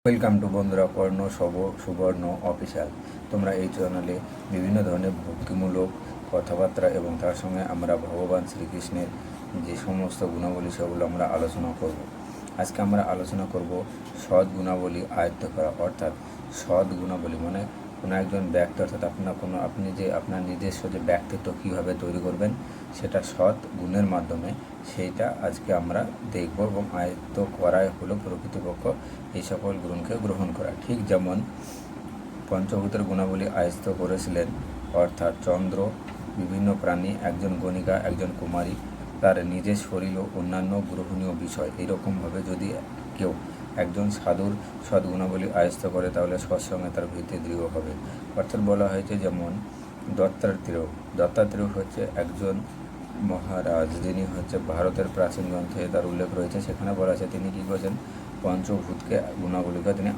Welcome to বন্ধুরা কর্ণ সুবর্ণ official. তোমরা এই চ্যানেলে বিভিন্ন ধরনের ভক্তিমূলক কথাবার্তা এবং তার সঙ্গে আমরা ভগবান শ্রীকৃষ্ণের যে সমস্ত গুণাবলী সেগুলো আমরা আলোচনা করব। আজকে আমরা আলোচনা করব সৎ গুণাবলী আয়ত্ত করা, অর্থাৎ সৎ গুণাবলী মানে কোনো একজন ব্যক্তি, অর্থাৎ আপনি যে আপনার নিজস্ব যে ব্যক্তিত্ব কীভাবে তৈরি করবেন সেটা সৎ গুণের মাধ্যমে, সেইটা আজকে আমরা দেখব। এবং আয়ত্ত করাই হলো প্রকৃতপক্ষ এই সকল গুণকে গ্রহণ করা। ঠিক যেমন পঞ্চভূতের গুণাবলী আয়ত্ত করেছিলেন, অর্থাৎ চন্দ্র, বিভিন্ন প্রাণী, একজন গণিকা, একজন কুমারী, তার নিজের শরীর ও অন্যান্য গ্রহণীয় বিষয়। এইরকমভাবে যদি কেউ একজন সাধুর সদ্গুণাবলী আয়ত্ত করে তাহলে সৎসঙ্গে তার ভিত্তি দৃঢ় হবে। অর্থাৎ বলা হয়েছে যেমন দত্তাত্রেয় হচ্ছে একজন মহারাজ, যিনি হচ্ছে ভারতের প্রাচীন গ্রন্থে তার উল্লেখ রয়েছে। সেখানে বলা আছে তিনি কী করেছেন, পঞ্চভূতকে গুণাবলীকে তিনি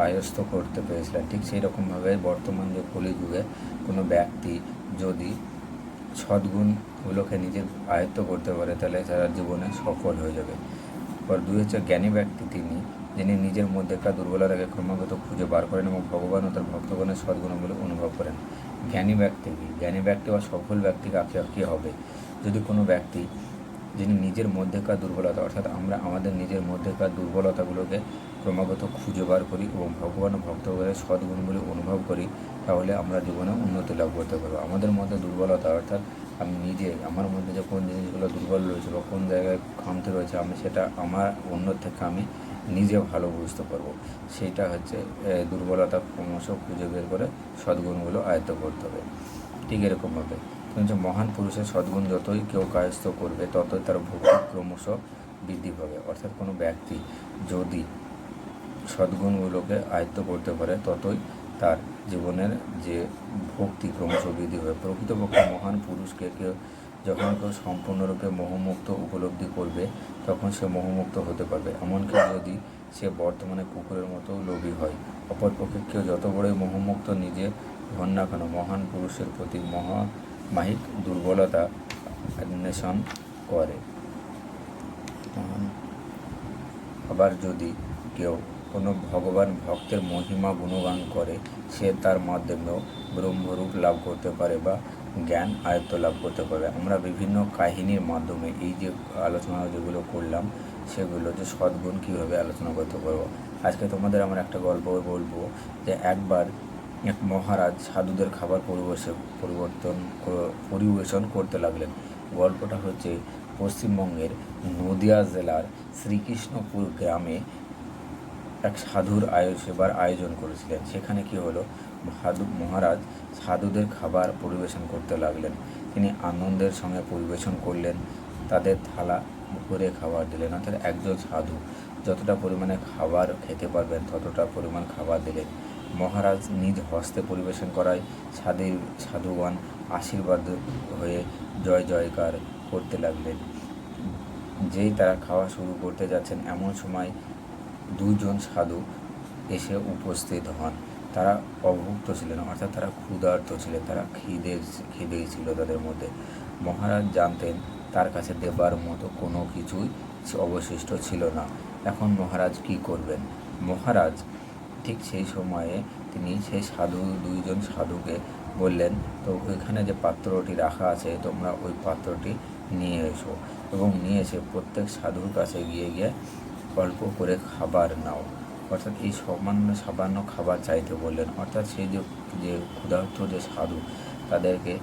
আয়ত্ত করতে পেরেছিলেন। ঠিক সেই রকমভাবে বর্তমান যে কলিযুগে কোনো ব্যক্তি যদি সদ্গুণগুলোকে নিজের আয়ত্ত করতে পারে তাহলে তার জীবনে সফল হয়ে যাবে। এবার দুই হচ্ছে জ্ঞানী ব্যক্তি, যিনি নিজের মধ্যেকার দুর্বলতাকে ক্রমাগত খুঁজে বার করেন এবং ভগবান ও তার ভক্তগণের সদ্গুণগুলো অনুভব করেন। জ্ঞানী ব্যক্তি বা সফল ব্যক্তি কাকে হবে? যদি কোনো ব্যক্তি যিনি নিজের মধ্যেকার দুর্বলতা, অর্থাৎ আমরা আমাদের নিজের মধ্যেকার দুর্বলতাগুলোকে ক্রমাগত খুঁজে বার করি এবং ভগবান ও ভক্তগণের সদ্গুণগুলি অনুভব করি, তাহলে আমরা জীবনে উন্নতি লাভ করতে পারবো। আমাদের মধ্যে দুর্বলতা, অর্থাৎ আমি নিজে আমার মধ্যে যে কোন জিনিসগুলো দুর্বল রয়েছে বা কোন জায়গায় খামতি রয়েছে, আমি সেটা আমার অন্য থেকে আমি নিজে ভালো বুঝতে পারবো। সেইটা হচ্ছে দুর্বলতা ক্রমশ খুঁজে বের করে সদ্গুণগুলো আয়ত্ত করতে হবে। ঠিক এরকমভাবে কিন্তু মহান পুরুষের সদ্গুণ যতই কেউ কায়স্থ করবে ততই তার ভক্তি ক্রমশ বৃদ্ধি পাবে। অর্থাৎ কোনো ব্যক্তি যদি সদ্গুণগুলোকে আয়ত্ত করতে পারে ততই তার জীবনের যে ভক্তি ক্রমশ বৃদ্ধি হবে। প্রকৃতপক্ষে মহান পুরুষকে যখন কেউ সম্পূর্ণরূপে মোহমুক্ত উপলব্ধি করবে তখন সে মোহমুক্ত হতে পারবে, এমনকি যদি সে বর্তমানে কুকুরের মতো লোভী হয়। অপরপক্ষে কেউ যত বড়ই মোহমুক্ত নিজে হন না কেন, মহান পুরুষের প্রতি মাহিক দুর্বলতা অন্বেষণ করে। আবার যদি কেউ কোনো ভগবান ভক্তের মহিমা গুণগান করে, সে তার মাধ্যমেও ব্রহ্মরূপ লাভ করতে পারে বা জ্ঞান আয়ত্ত লাভ করতে পারে। আমরা বিভিন্ন কাহিনীর মাধ্যমে এই যে আলোচনা যেগুলো করলাম সেগুলো যে সদ্গুণ কীভাবে আলোচনা করতে পারবো। আজকে তোমাদের আমার একটা গল্প বলবো যে একবার এক মহারাজ সাধুদের খাবার পরিবেশন করতে লাগলেন। গল্পটা হচ্ছে পশ্চিমবঙ্গের নদিয়া জেলার শ্রীকৃষ্ণপুর গ্রামে এক সাধুর সেবার আয়োজন করেছিলেন। সেখানে কি হলো, মহারাজ সাধুদের খাবার পরিবেশন করতে লাগলেন। তিনি আনন্দের সঙ্গে পরিবেশন করলেন, তাদের থালা ভরে খাবার দিলেন। অর্থাৎ একজন সাধু যতটা পরিমাণে খাবার খেতে পারবেন ততটা পরিমাণ খাবার দিলেন। মহারাজ নিজ হস্তে পরিবেশন করায় সাধুগণ আশীর্বাদ হয়ে জয় জয়কার করতে লাগলেন। যেই তারা খাওয়া শুরু করতে যাচ্ছেন এমন সময় দুজন সাধু এসে উপস্থিত হন। তারা অভুক্ত ছিলেন, অর্থাৎ তারা ক্ষুধার্ত ছিলেন, তারা খিদেই ছিল তাদের মধ্যে। মহারাজ জানতেন তার কাছে দেবার মতো কোনো কিছুই অবশিষ্ট ছিল না। এখন মহারাজ কি করবেন? মহারাজ ঠিক সেই সময়ে তিনি সেই দুইজন সাধুকে বললেন, তো ওইখানে যে পাত্রটি রাখা আছে তোমরা ওই পাত্রটি নিয়ে এসো এবং নিয়ে এসে প্রত্যেক সাধুর কাছে গিয়ে অল্প করে খাবার নাও। অর্থাৎ এই সামান্য খাবার চাইতে বললেন। অর্থাৎ সেই যে ক্ষুধার্ত যে সাধু তাদেরকে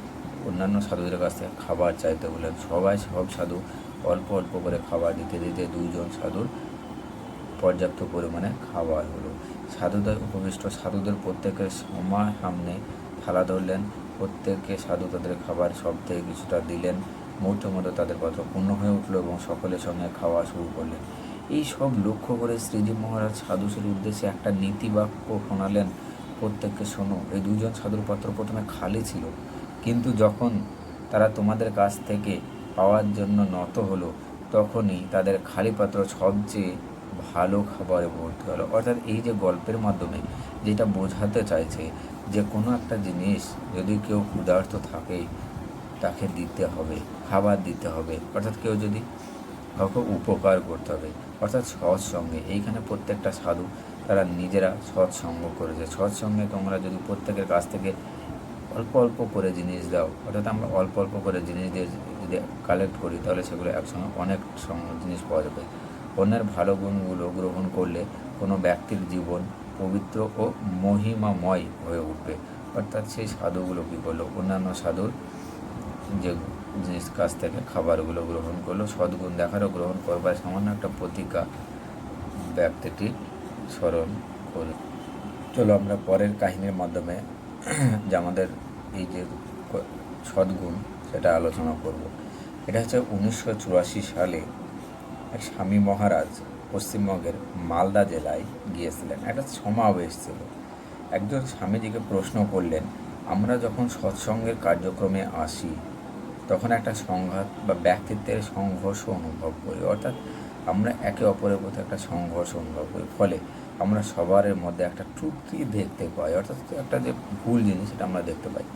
অন্যান্য সাধুদের কাছ থেকে খাবার চাইতে বললেন। সব সাধু অল্প অল্প করে খাবার দিতে দিতে দুইজন সাধুর পর্যাপ্ত পরিমাণে খাবার হলো। সাধুদের উপবিষ্ট সাধুদের প্রত্যেকের সামনে থালা ধরলেন। প্রত্যেকে সাধু তাদের খাবার সব থেকে কিছুটা দিলেন। মুহূর্তের মধ্যে তাদের পাত্র পূর্ণ হয়ে উঠল এবং সকলের সঙ্গে খাওয়া শুরু করলেন। এই সব লক্ষ্য করে শ্রীজি মহারাজ সাধুদের উদ্দেশ্যে একটা নীতি বাক্য শোনালেন, প্রত্যেককে শোনো। এই দুজন সাধুর পাত্র প্রথমে খালি ছিল, কিন্তু যখন তারা তোমাদের কাছ থেকে পাওয়ার জন্য নত হলো তখনই তাদের খালি পাত্র সবচেয়ে ভালো খাবারে ভর্তি হলো। অর্থাৎ এই যে গল্পের মাধ্যমে যেটা বোঝাতে চাইছে যে কোনো একটা জিনিস যদি কেউ ক্ষুধার্ত থাকে তাকে দিতে হবে, খাবার দিতে হবে। অর্থাৎ কেউ যদি কাউকে উপকার করতে হবে, অর্থাৎ সৎ সঙ্গে। এইখানে প্রত্যেকটা সাধু তারা নিজেরা সৎসঙ্গ করেছে। সৎসঙ্গে তোমরা যদি প্রত্যেকের কাছ থেকে অল্প অল্প করে জিনিস দাও, অর্থাৎ আমরা অল্প অল্প করে জিনিস দিয়ে যদি কালেক্ট করি তাহলে সেগুলো একসঙ্গে অনেক জিনিস পাওয়া যাবে। অন্যের ভালো গুণগুলো গ্রহণ করলে কোনো ব্যক্তির জীবন পবিত্র ও মহিমাময় হয়ে উঠবে। অর্থাৎ সেই সাধুগুলো কী করলো, অন্যান্য সাধুর যে জিনিস কাছ থেকে খাবারগুলো গ্রহণ করলো, সদ্গুণ দেখারও গ্রহণ করবার সামান্য একটা প্রতিজ্ঞা ব্যক্তিটি স্মরণ করি। চলো আমরা পরের কাহিনীর মাধ্যমে যে আমাদের এই যে সদ্গুণ সেটা আলোচনা করব। এটা হচ্ছে 1984 সালে এক স্বামী মহারাজ পশ্চিমবঙ্গের মালদা জেলায় গিয়েছিলেন। একটা সমাবেশ ছিল। একজন স্বামীজিকে প্রশ্ন করলেন, আমরা যখন সৎসঙ্গের কার্যক্রমে আসি তখন একটা সংঘাত বা ব্যক্তিত্বের সংঘর্ষ অনুভব করি, অর্থাৎ আমরা একে অপরের প্রতি একটা সংঘর্ষ অনুভব করি, ফলে আমরা সবার মধ্যে একটা ত্রুটি দেখতে পাই, অর্থাৎ একটা যে ভুল জিনিস সেটা আমরা দেখতে পাই।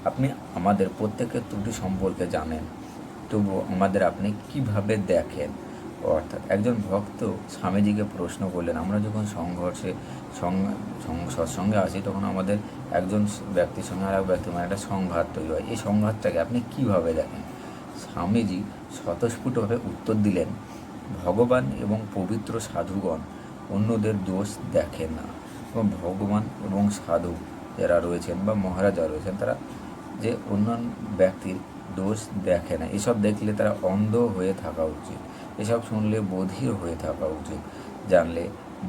আপনি আমাদের প্রত্যেকের ত্রুটি সম্পর্কে জানেন, তবু আমাদের আপনি কিভাবে দেখেন? অর্থাৎ একজন ভক্ত স্বামীজিকে প্রশ্ন করলেন, আমরা যখন সংঘর্ষে সৎসঙ্গে আসি তখন আমাদের একজন ব্যক্তির সঙ্গে আর এক ব্যক্তির মানে একটা সংঘাত তৈরি হয়, এই সংঘাতটাকে আপনি কিভাবে দেখেন? স্বামীজি স্বতঃস্ফূর্তভাবে উত্তর দিলেন, ভগবান এবং পবিত্র সাধুগণ অন্যদের দোষ দেখেন না, এবং ভগবান এবং সাধু যারা রয়েছেন বা মহারাজা রয়েছেন তারা যে অন্যান্য ব্যক্তির দোষ দেখে না, এসব দেখলে তারা অন্ধ হয়ে থাকা উচিত, এসব শুনলে বধির হয়ে থাকা উচিত, জানলে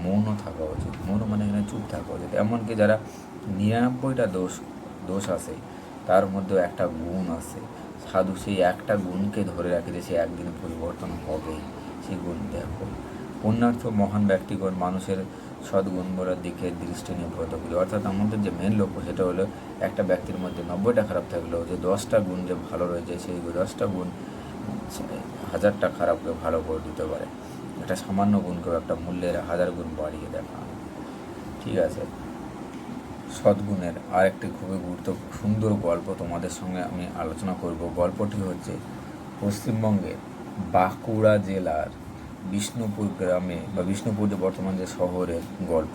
মৌন থাকা উচিত। মৌন মানে এখানে চুপ থাকা উচিত। এমনকি যারা 99টা দোষ আছে তার মধ্যেও একটা গুণ আছে, সাধু সেই একটা গুণকে ধরে রাখে যে সে একদিন পরিবর্তন হবেই, সেই গুণ দেখো। পুণ্যার্থ মহান ব্যক্তিগণ মানুষের সদ্গুণগুলোর দিকে দৃষ্টি নিবদ্ধ করি, অর্থাৎ আমাদের যে মেন লক্ষ্য সেটা হলো একটা ব্যক্তির মধ্যে 90টা খারাপ থাকলেও যে 10টা গুণ যে ভালো রয়েছে সেই 10টা গুণ 1000টা খারাপকে ভালো করে দিতে পারে। একটা সামান্য গুণকেও একটা মূল্যের 1000 গুণ বাড়িয়ে দেখা। ঠিক আছে, সদ্গুণের আর একটি খুবই সুন্দর গল্প তোমাদের সঙ্গে আমি আলোচনা করব। গল্পটি হচ্ছে পশ্চিমবঙ্গের বাঁকুড়া জেলার বিষ্ণুপুর গ্রামে বা বিষ্ণুপুর যে বর্তমান যে শহরের গল্প।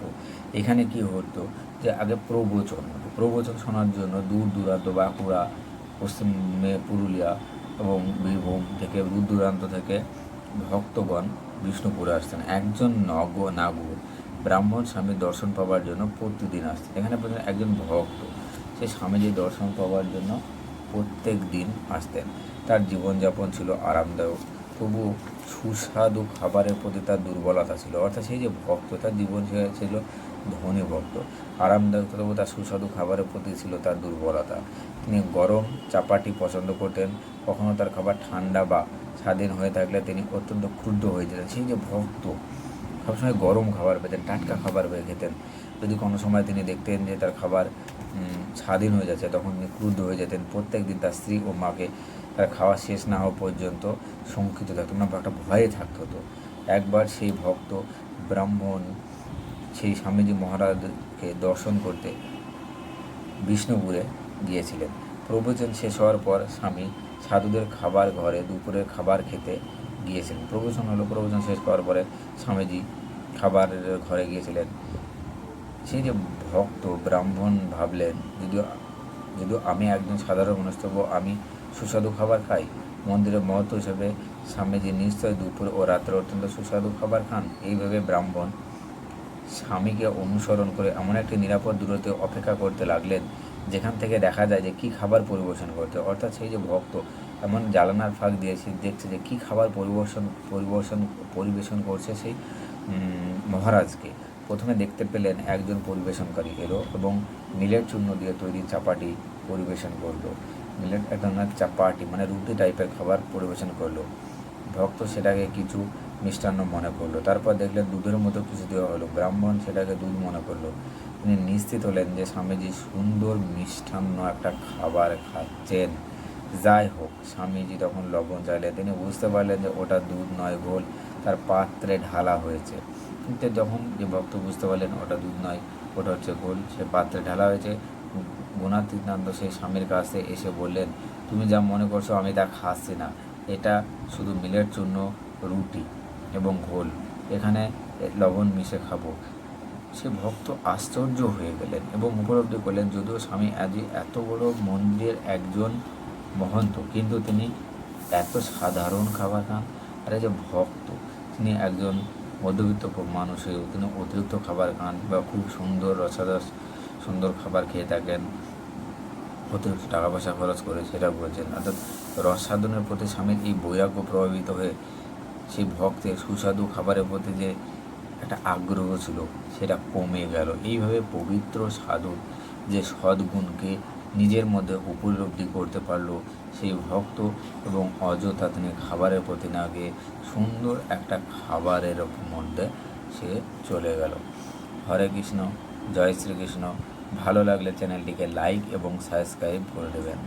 এখানে কি হতো যে আগে প্রবচন শোনার জন্য দূর দূরান্ত বাঁকুড়া, পশ্চিমে পুরুলিয়া এবং বীরভূম থেকে দূর দূরান্ত থেকে ভক্তগণ বিষ্ণুপুরে আসতেন। একজন নাগর ব্রাহ্মণ স্বামীর দর্শন পাওয়ার জন্য প্রতিদিন আসতেন। এখানে একজন ভক্ত সে স্বামীজির দর্শন পাওয়ার জন্য প্রত্যেক দিন আসতেন। তার জীবনযাপন ছিল আরামদায়ক, তবু সুস্বাদু খাবারের প্রতি তার দুর্বলতা ছিল। অর্থাৎ সেই যে ভক্ত তার জীবন ছিল ধনী ভক্ত, আরামদায়ক, তবু তার সুস্বাদু খাবারের প্রতি ছিল তার দুর্বলতা। তিনি গরম চাপাটি পছন্দ করতেন, কখনো তার খাবার ঠান্ডা বা স্বাধীন হয়ে থাকলে তিনি অত্যন্ত ক্ষুব্ধ হয়ে যেতেন। সেই যে ভক্ত সবসময় গরম খাবার পেতেন, টাটকা খাবার পেয়ে খেতেন। যদি কোনো সময় তিনি দেখতেন যে তার খাবার স্বাধীন হয়ে যাচ্ছে তখন তিনি ক্রুদ্ধ হয়ে যেতেন। প্রত্যেক দিন তার স্ত্রী ও মাকে তার খাওয়া শেষ না হওয়া পর্যন্ত শঙ্কিত থাকতো, না একটা ভয়ে থাকতে হতো। একবার সেই ভক্ত ব্রাহ্মণ সেই স্বামীজি মহারাজকে দর্শন করতে বিষ্ণুপুরে গিয়েছিলেন। প্রবচন শেষ হওয়ার পর স্বামী সাধুদের খাবার ঘরে দুপুরের খাবার খেতে গিয়েছিলেন। প্রবচন শেষ করার পরে স্বামীজি খাবারের ঘরে গিয়েছিলেন। সেই যে ভক্ত ব্রাহ্মণ ভাবলেন, যদিও আমি একজন সাধারণ মানুষ তবু আমি সুস্বাদু খাবার খাই, মন্দিরের মহত্ব হিসেবে স্বামীজি নিশ্চয় দুপুর ও রাত্রে অত্যন্ত সুস্বাদু খাবার খান। এইভাবে ব্রাহ্মণ স্বামীকে অনুসরণ করে এমন একটি নিরাপদ দূরত্বে অপেক্ষা করতে লাগলেন যেখান থেকে দেখা যায় যে কী খাবার পরিবেশন করতে। অর্থাৎ সেই যে ভক্ত এমন জ্বালানার ফাঁক দিয়েছে, দেখছে যে কী খাবার পরিবেশন করছে সেই মহারাজকে। প্রথমে দেখতে পেলেন একজন পরিবেশনকারী এলো এবং মিলেট চূর্ণ দিয়ে তৈরি চাপাটি পরিবেশন করলো। মিলেট এক ধরনের চাপাটি মানে রুটি টাইপের খাবার পরিবেশন করলো। ভক্ত সেটাকে কিছু মিষ্টান্ন মনে করলো। তারপর দেখলেন দুধের মতো কিছু দেওয়া হলো। ব্রাহ্মণ সেটাকে দুধ মনে করলো। তিনি নিশ্চিত হলেন যে স্বামীজি সুন্দর মিষ্টান্ন একটা খাবার খাচ্ছেন। যাই হোক, স্বামীজি তখন লবণ চাইলেন। তিনি বুঝতে পারলেন যে ওটা দুধ নয়, ঘোল তার পাত্রে ঢালা হয়েছে। কিন্তু যখন যে ভক্ত বুঝতে পারলেন ওটা দুধ নয়, ওটা হচ্ছে ঘোল, সে পাত্রে ঢালা হয়েছে, গুণাতীতানন্দ সেই স্বামীর কাছে এসে বললেন, তুমি যা মনে করছো আমি তা খাচ্ছি না, এটা শুধু মিলের চূর্ণ, রুটি এবং ঘোল, এখানে লবণ মিশে খাবো। সে ভক্ত আশ্চর্য হয়ে গেলেন এবং উপলব্ধি করলেন, যদিও স্বামী আজই এত বড় মন্দিরের একজন মহন্ত, কিন্তু তিনি এত সাধারণ খাবার খান। আর এই যে ভক্ত, তিনি একজন মধ্যবিত্ত মানুষেও তিনি অতিরিক্ত খাবার খান বা খুব সুন্দর রসারস সুন্দর খাবার খেয়ে থাকেন, অতিরিক্ত টাকা পয়সা খরচ করে, সেটা বলছেন। অর্থাৎ রসায়নের প্রতি স্বামীর এই বৈরাগ্য প্রভাবিত হয়ে সেই ভক্তের সুস্বাদু খাবারের প্রতি যে একটা আগ্রহ ছিল সেটা কমে গেল। এইভাবে পবিত্র সাধু যে সদ্গুণকে নিজের মধ্যে উপলব্ধি করতে পারলো, সেই ভক্ত এবং অযথা তিনি খাবারের প্রতি না গিয়ে সুন্দর একটা খাবারের মধ্যে সে চলে গেল। হরে কৃষ্ণ, জয় শ্রীকৃষ্ণ। ভালো লাগলে চ্যানেলটিকে লাইক এবং সাবস্ক্রাইব করে দেবেন।